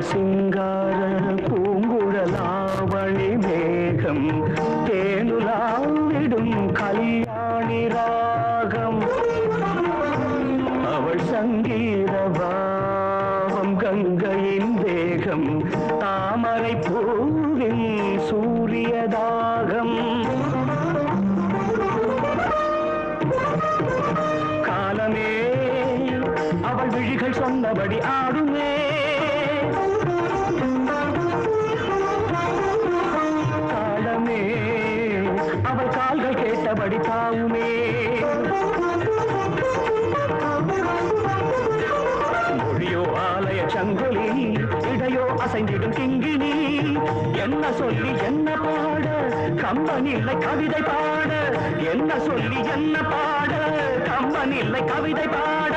சிங்கார பூங்குழலாவணி மேகம் தேனுலாவிடும் கல்யாணி ராகம் அவள் சங்கீதபாவம் கங்கையின் தேகம் தாமரை பூவின் சூரியதாகம் காலமே அவள் விழிகள் சொன்னபடி ஆடுமே காலமே அவள் கால்கள் கேட்டபடி தாவுமே மொழியோ ஆலய சங்கொலி இடையோ அசைந்திடும் கிங்கினி என்ன சொல்லி என்ன பாட கம்பன் இல்லை கவிதை பாட என்ன சொல்லி என்ன பாட கம்பன் இல்லை கவிதை பாட